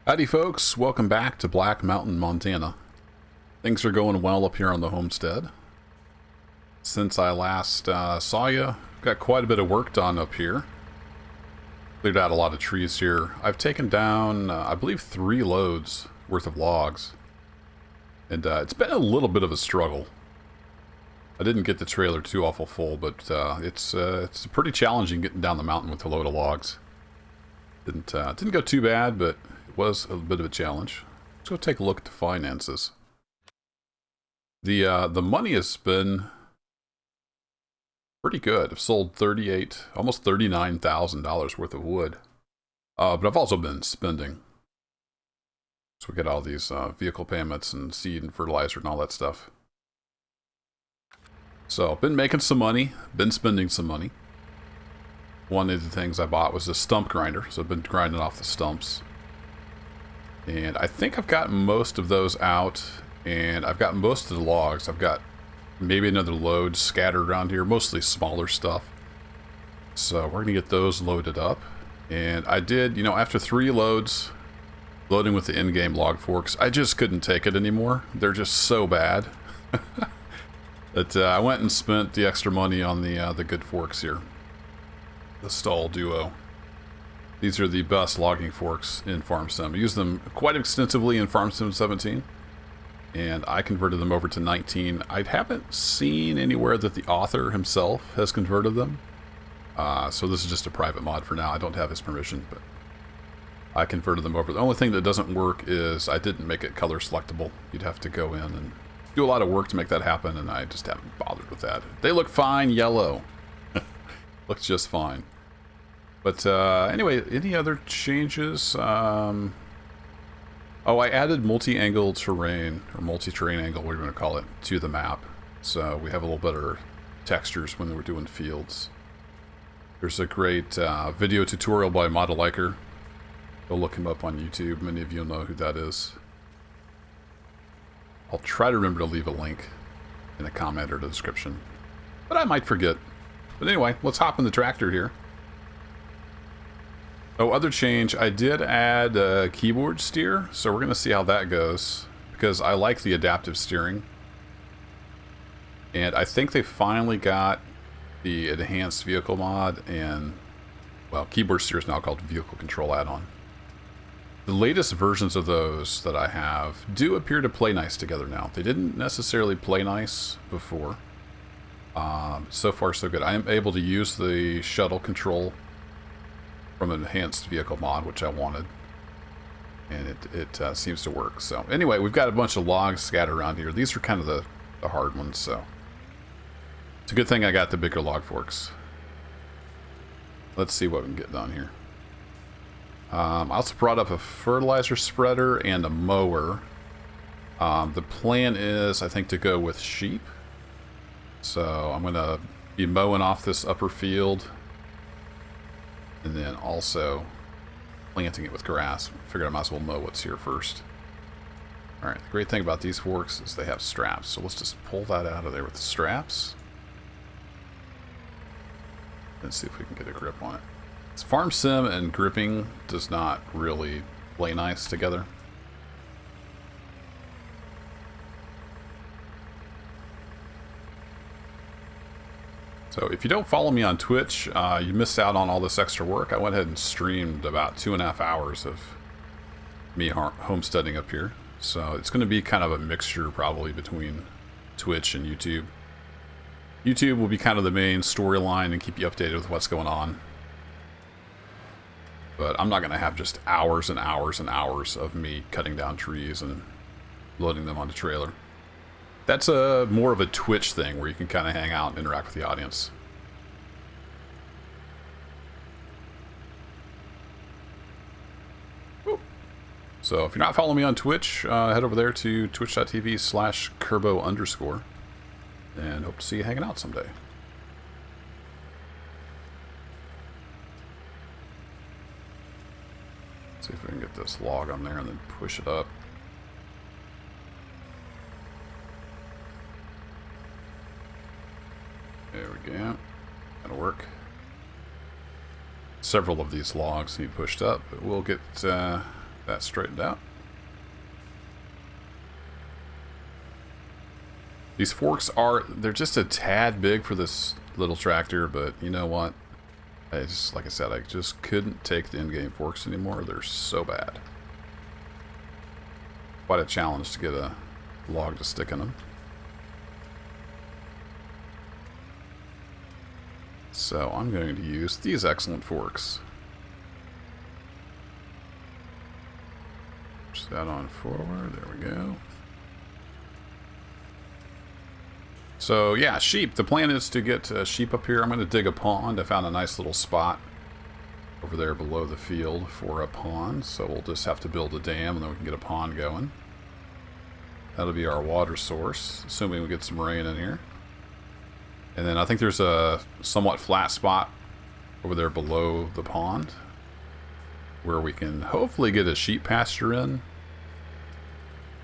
Howdy folks, welcome back to Black Mountain, Montana. Things are going well up here on the homestead. Since I last saw you, got quite a bit of work done up here. Cleared out a lot of trees here. I've taken down, I believe, 3 loads worth of logs. And it's been a little bit of a struggle. I didn't get the trailer too awful full, but it's pretty challenging getting down the mountain with a load of logs. Didn't go too bad, but it was a bit of a challenge. Let's go take a look at the finances. The money has been pretty good. I've sold almost $39,000 worth of wood. But I've also been spending. So we get all these vehicle payments and seed and fertilizer and all that stuff. So been making some money, been spending some money. One of the things I bought was a stump grinder, so I've been grinding off the stumps. And I think I've got most of those out, and I've got most of the logs. I've got maybe another load scattered around here, mostly smaller stuff. So we're going to get those loaded up. And I did, after 3 loads, loading with the in-game log forks, I just couldn't take it anymore. They're just so bad. But I went and spent the extra money on the good forks here. The Stall Duo. These are the best logging forks in FarmSim. I use them quite extensively in FarmSim 17, and I converted them over to 19. I haven't seen anywhere that the author himself has converted them, so this is just a private mod for now. I don't have his permission, but I converted them over. The only thing that doesn't work is I didn't make it color selectable. You'd have to go in and do a lot of work to make that happen, and I just haven't bothered with that. They look fine yellow. Looks just fine. But anyway, any other changes? Oh, I added multi-angle terrain, or multi-terrain angle, whatever you want to call it, to the map. So we have a little better textures when we're doing fields. There's a great video tutorial by Modeliker. Go look him up on YouTube. Many of you know who that is. I'll try to remember to leave a link in the comment or the description. But I might forget. But anyway, let's hop in the tractor here. Oh, other change, I did add a keyboard steer, so we're going to see how that goes, because I like the adaptive steering. And I think they finally got the enhanced vehicle mod, and, well, keyboard steer is now called vehicle control add-on. The latest versions of those that I have do appear to play nice together now. They didn't necessarily play nice before. So far, so good. I am able to use the shuttle control from an enhanced vehicle mod, which I wanted. And it seems to work. So anyway, we've got a bunch of logs scattered around here. These are kind of the hard ones, so it's a good thing I got the bigger log forks. Let's see what we can get done here. I also brought up a fertilizer spreader and a mower. The plan is, I think, to go with sheep. So I'm going to be mowing off this upper field, and then also planting it with grass. Figured I might as well mow what's here first. Alright, the great thing about these forks is they have straps. So let's just pull that out of there with the straps. And see if we can get a grip on it. It's FarmSim and gripping does not really play nice together. So if you don't follow me on Twitch, you missed out on all this extra work. I went ahead and streamed about 2.5 hours of me homesteading up here. So it's going to be kind of a mixture probably between Twitch and YouTube. YouTube will be kind of the main storyline and keep you updated with what's going on. But I'm not going to have just hours and hours and hours of me cutting down trees and loading them on the trailer. That's more of a Twitch thing where you can kind of hang out and interact with the audience. Ooh. So if you're not following me on Twitch, head over there to twitch.tv/Kerbo_, and hope to see you hanging out someday. See if we can get this log on there and then push it up. There we go. That'll work. Several of these logs need pushed up, but we'll get That straightened out. These forks they're just a tad big for this little tractor, but you know what? Like I said, I just couldn't take the in-game forks anymore. They're so bad. Quite a challenge to get a log to stick in them. So I'm going to use these excellent forks. Push that on forward. There we go. So yeah, sheep. The plan is to get sheep up here. I'm going to dig a pond. I found a nice little spot over there below the field for a pond. So we'll just have to build a dam and then we can get a pond going. That'll be our water source, assuming we get some rain in here. And then I think there's a somewhat flat spot over there below the pond where we can hopefully get a sheep pasture in.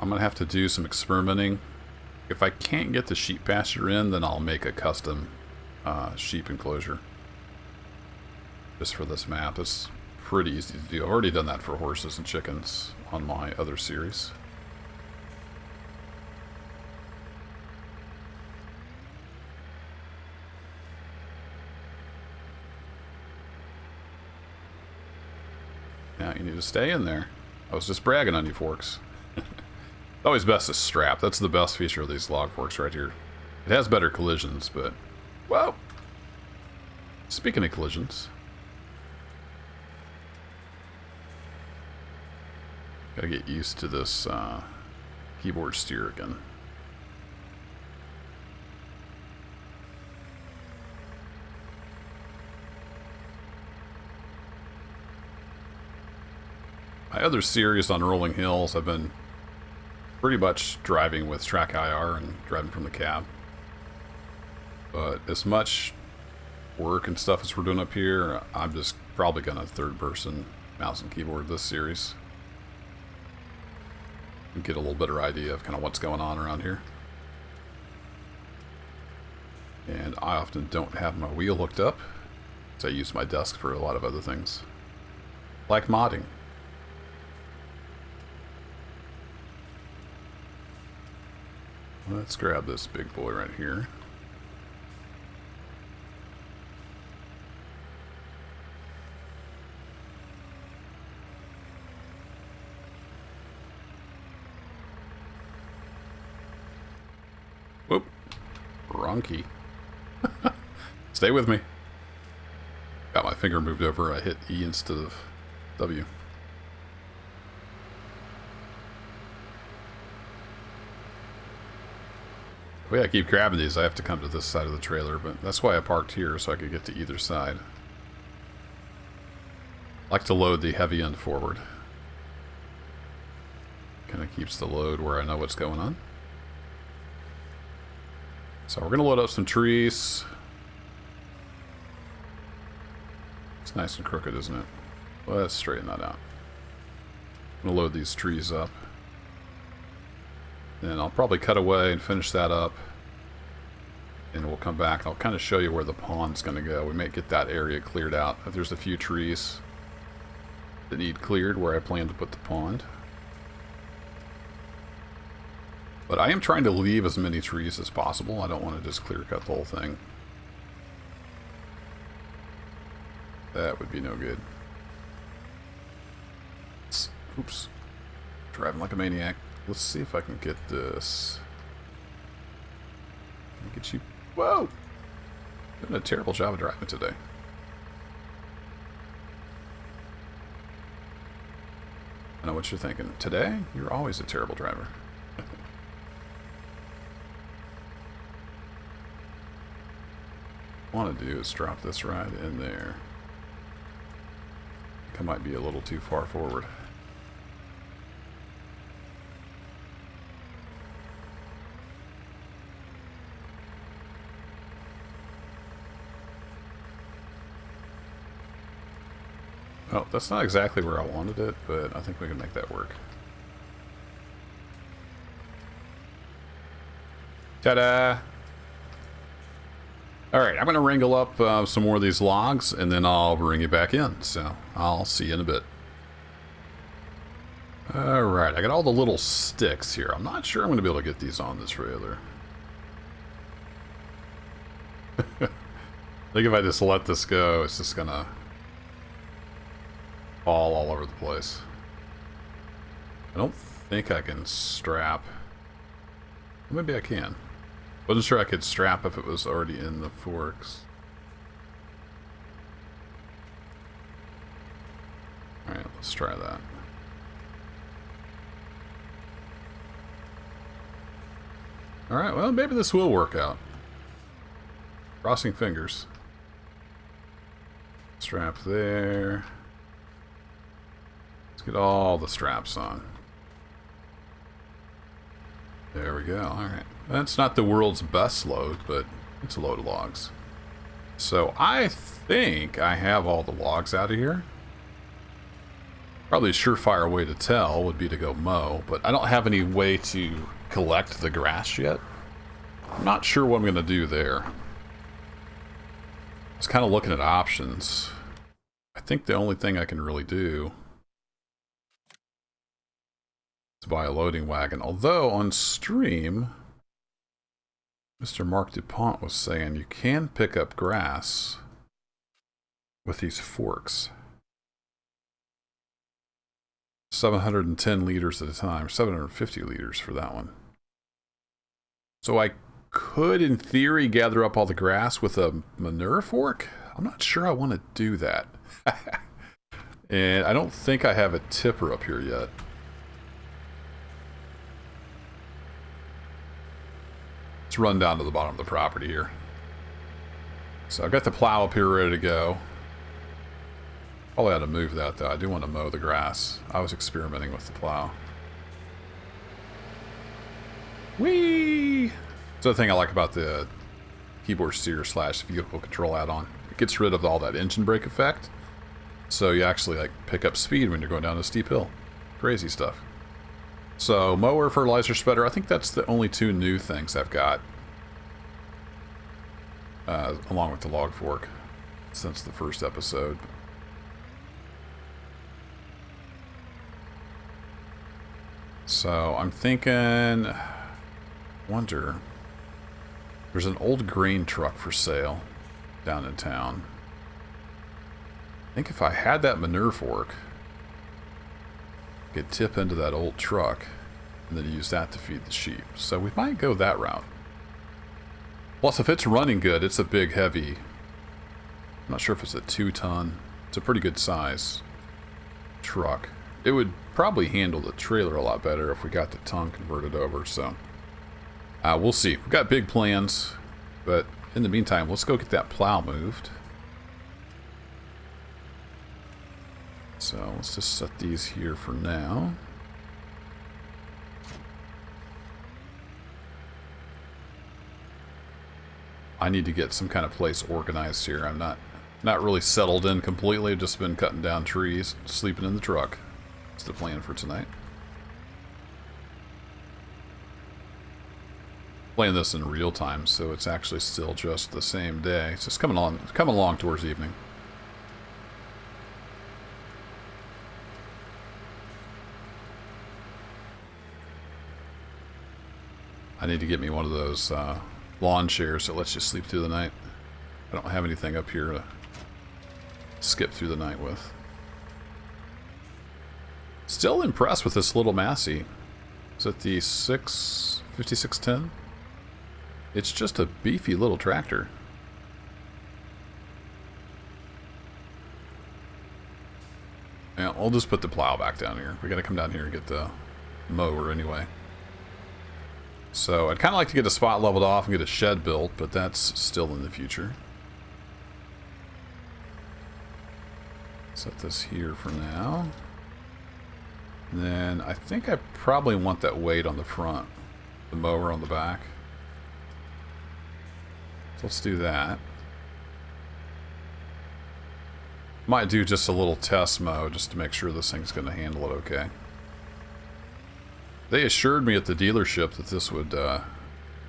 I'm going to have to do some experimenting. If I can't get the sheep pasture in, then I'll make a custom sheep enclosure. Just for this map. It's pretty easy to do. I've already done that for horses and chickens on my other series. Now you need to stay in there. I was just bragging on you, forks. It's always best to strap. That's the best feature of these log forks right here. It has better collisions, but... Whoa! Speaking of collisions... Gotta get used to this keyboard steer again. My other series on rolling hills, I've been pretty much driving with track IR and driving from the cab. But as much work and stuff as we're doing up here, I'm just probably gonna third person mouse and keyboard this series. And get a little better idea of kind of what's going on around here. And I often don't have my wheel hooked up, so I use my desk for a lot of other things. Like modding. Let's grab this big boy right here. Whoop. Wrong key. Stay with me. Got my finger moved over. I hit E instead of W. The way I keep grabbing these, I have to come to this side of the trailer, but that's why I parked here, so I could get to either side. I like to load the heavy end forward. Kind of keeps the load where I know what's going on. So we're going to load up some trees. It's nice and crooked, isn't it? Let's straighten that out. I'm going to load these trees up. Then I'll probably cut away and finish that up. And we'll come back and I'll kind of show you where the pond's going to go. We might get that area cleared out. If there's a few trees that need cleared where I plan to put the pond. But I am trying to leave as many trees as possible. I don't want to just clear cut the whole thing. That would be no good. Oops. Driving like a maniac. Let's see if I can get this. Can I get you? Whoa! Doing a terrible job of driving today. I know what you're thinking. Today, you're always a terrible driver. What I want to do is drop this right in there. I think I might be a little too far forward. Oh, that's not exactly where I wanted it, but I think we can make that work. Ta-da! Alright, I'm going to wrangle up some more of these logs, and then I'll bring you back in. So, I'll see you in a bit. Alright, I got all the little sticks here. I'm not sure I'm going to be able to get these on this trailer. I think if I just let this go, it's just going to fall all over the place. I don't think I can strap. Maybe I can. Wasn't sure I could strap if it was already in the forks. Alright, let's try that. Alright, well, maybe this will work out. Crossing fingers. Strap there. Let's get all the straps on. There we go. Alright. That's not the world's best load, but it's a load of logs. So I think I have all the logs out of here. Probably a surefire way to tell would be to go mow, but I don't have any way to collect the grass yet. I'm not sure what I'm going to do there. I was kind of looking at options. I think the only thing I can really do is buy a loading wagon. Although on stream, Mr. Mark DuPont was saying you can pick up grass with these forks. 710 liters at a time, 750 liters for that one. So I could, in theory, gather up all the grass with a manure fork. I'm not sure I want to do that. And I don't think I have a tipper up here yet. Let's run down to the bottom of the property here. So I've got the plow up here ready to go. Probably ought to move that, though. I do want to mow the grass. I was experimenting with the plow. Whee! That's the thing I like about the keyboard steer / vehicle control add-on. It gets rid of all that engine brake effect. So you actually like pick up speed when you're going down a steep hill. Crazy stuff. So mower, fertilizer spreader. I think that's the only two new things I've got. Along with the log fork since the first episode. So I'm thinking, wonder, there's an old grain truck for sale down in town. I think if I had that manure fork, I could tip into that old truck and then use that to feed the sheep. So we might go that route. Plus, if it's running good, it's a big, heavy, I'm not sure if it's a 2-ton. It's a pretty good size truck. It would probably handle the trailer a lot better if we got the ton converted over, so we'll see. We've got big plans, but in the meantime, let's go get that plow moved. So let's just set these here for now. I need to get some kind of place organized here. I'm not really settled in completely. I've just been cutting down trees, sleeping in the truck. That's the plan for tonight. Playing this in real time, so it's actually still just the same day. It's just coming along towards evening. I need to get me one of those lawn chairs that lets you sleep through the night. I don't have anything up here to skip through the night with. Still impressed with this little Massey. Is it the 5610? It's just a beefy little tractor. Yeah, I'll just put the plow back down here. We gotta come down here and get the mower anyway. So I'd kind of like to get a spot leveled off and get a shed built, but that's still in the future. Set this here for now. And then I think I probably want that weight on the front, the mower on the back. So let's do that. Might do just a little test mow just to make sure this thing's going to handle it okay. They assured me at the dealership that this would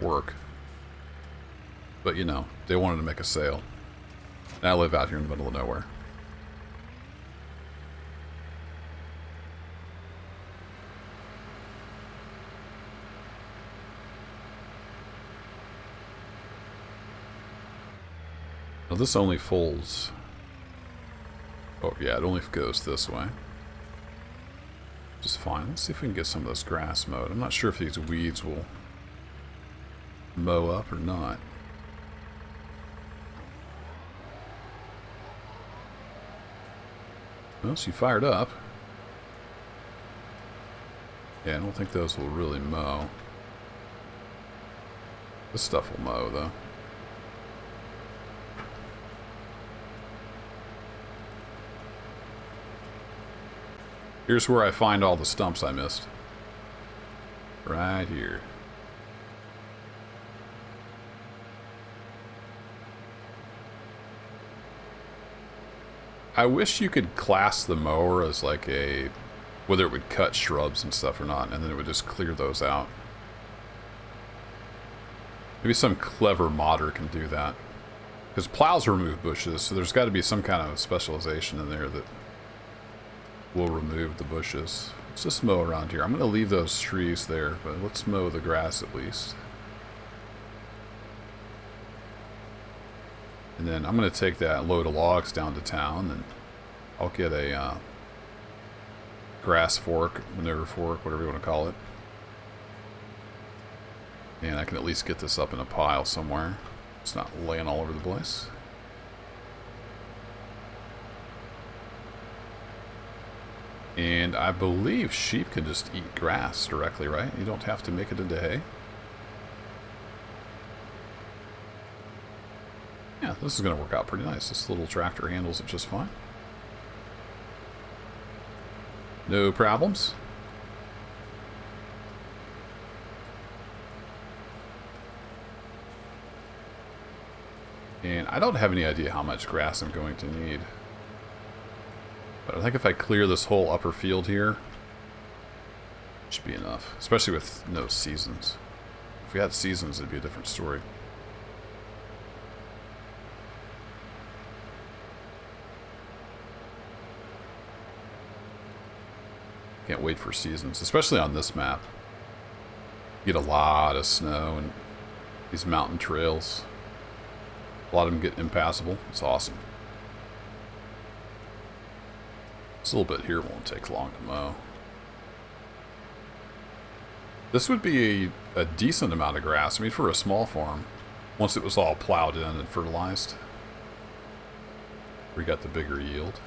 work. But, you know, they wanted to make a sale. And I live out here in the middle of nowhere. Now this only folds. Oh yeah, it only goes this way. Just fine. Let's see if we can get some of this grass mowed. I'm not sure if these weeds will mow up or not. Well, she fired up. Yeah, I don't think those will really mow. This stuff will mow, though. Here's where I find all the stumps I missed. Right here. I wish you could class the mower as like a... whether it would cut shrubs and stuff or not, and then it would just clear those out. Maybe some clever modder can do that. Because plows remove bushes, so there's got to be some kind of specialization in there that will remove the bushes. Let's just mow around here. I'm going to leave those trees there, but let's mow the grass at least. And then I'm going to take that load of logs down to town, and I'll get a grass fork, manure fork, whatever you want to call it. And I can at least get this up in a pile somewhere. It's not laying all over the place. And I believe sheep can just eat grass directly, right? You don't have to make it into hay. Yeah, this is going to work out pretty nice. This little tractor handles it just fine. No problems. And I don't have any idea how much grass I'm going to need. But I think if I clear this whole upper field here, it should be enough. Especially with no seasons. If we had seasons, it'd be a different story. Can't wait for seasons, especially on this map. You get a lot of snow and these mountain trails. A lot of them get impassable. It's awesome. This little bit here won't take long to mow. This would be a decent amount of grass. I mean, for a small farm, once it was all plowed in and fertilized, we got the bigger yield.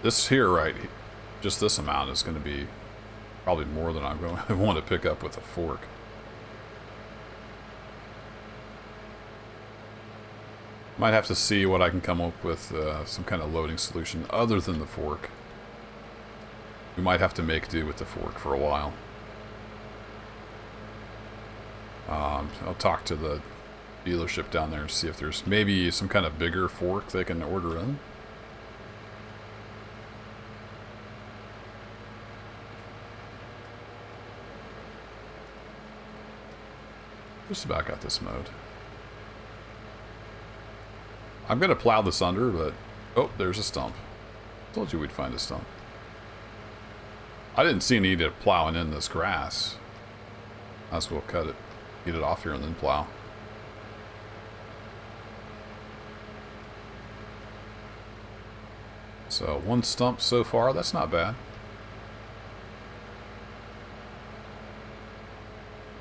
This here, right, just this amount is going to be probably more than I'm going to want to pick up with a fork. Might have to see what I can come up with, some kind of loading solution other than the fork. We might have to make do with the fork for a while. I'll talk to the dealership down there and see if there's maybe some kind of bigger fork they can order in. Just about got this mowed. I'm going to plow this under, but... oh, there's a stump. Told you we'd find a stump. I didn't see any need of plowing in this grass. Might as well cut it. Get it off here and then plow. So, one stump so far. That's not bad.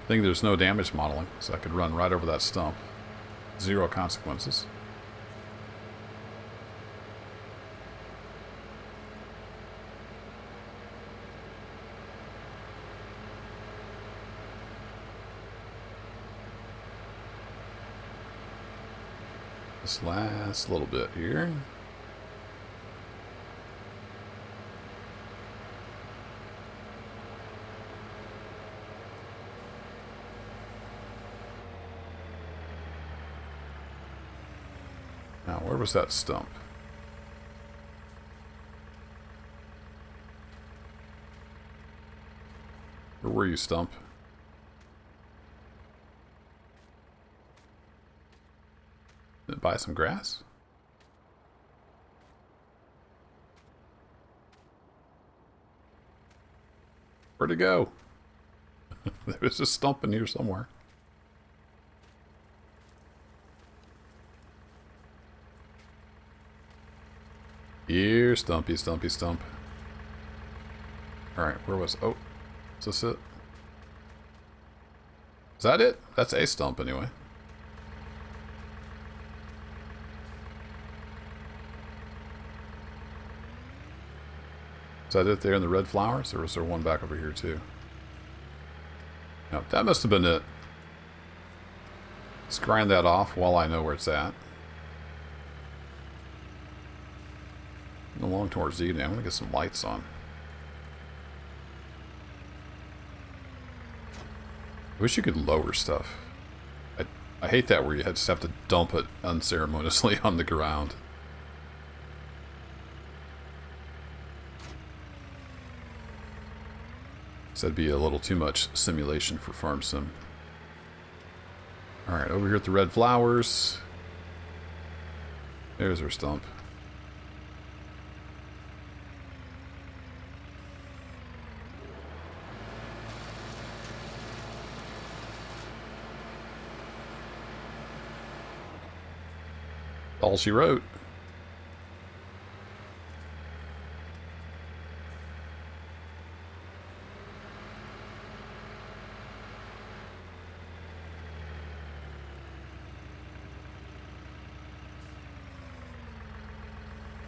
I think there's no damage modeling, so I could run right over that stump. Zero consequences. This last little bit here. Now, where was that stump? Where were you, stump? Did it buy some grass? Where'd it go? There was a stump in here somewhere. here, Stumpy, Stumpy, Stump. Alright, where was... Oh, is this it? Is that it? That's a stump, anyway. Is that it there in the red flowers? Or was there one back over here, too? No, that must have been it. Let's grind that off while I know where it's at. Along towards evening. I'm going to get some lights on. I wish you could lower stuff. I hate that where you just have to dump it unceremoniously on the ground. So that'd be a little too much simulation for Farm Sim. Alright, over here at the red flowers. There's our stump. All she wrote.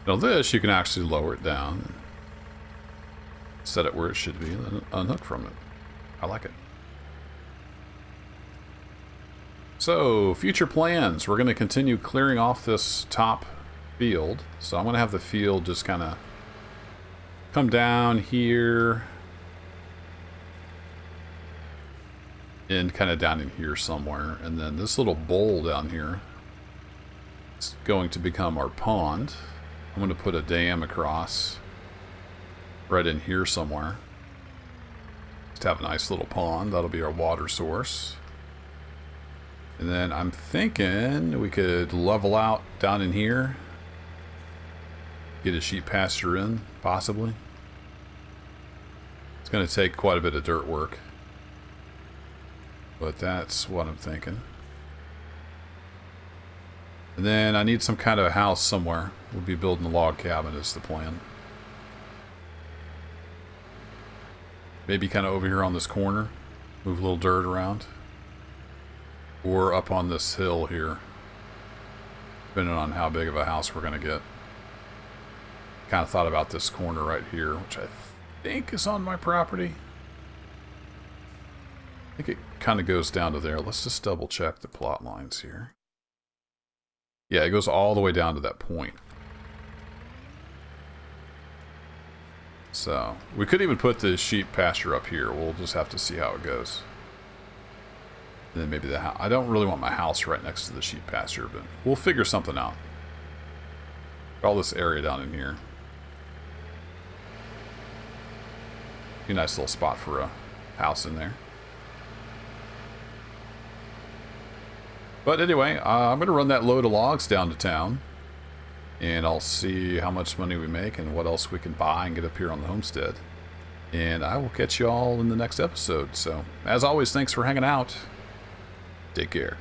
Now this, you can actually lower it down. Set it where it should be, and then unhook from it. I like it. So, future plans. We're going to continue clearing off this top field. So I'm going to have the field just kind of come down here. And kind of down in here somewhere. And then this little bowl down here is going to become our pond. I'm going to put a dam across right in here somewhere. Just have a nice little pond. That'll be our water source. And then I'm thinking we could level out down in here. Get a sheep pasture in, possibly. It's going to take quite a bit of dirt work. But that's what I'm thinking. And then I need some kind of a house somewhere. We'll be building a log cabin is the plan. Maybe kind of over here on this corner. Move a little dirt around. Or up on this hill here. Depending on how big of a house we're going to get. Kind of thought about this corner right here, which I think is on my property. I think it kind of goes down to there. Let's just double check the plot lines here. Yeah, it goes all the way down to that point. So, we could even put the sheep pasture up here. We'll just have to see how it goes. And then maybe the house. I don't really want my house right next to the sheep pasture, but we'll figure something out. All this area down in here. Be a nice little spot for a house in there. But anyway, I'm going to run that load of logs down to town. And I'll see how much money we make and what else we can buy and get up here on the homestead. And I will catch you all in the next episode. So, as always, thanks for hanging out. Take care.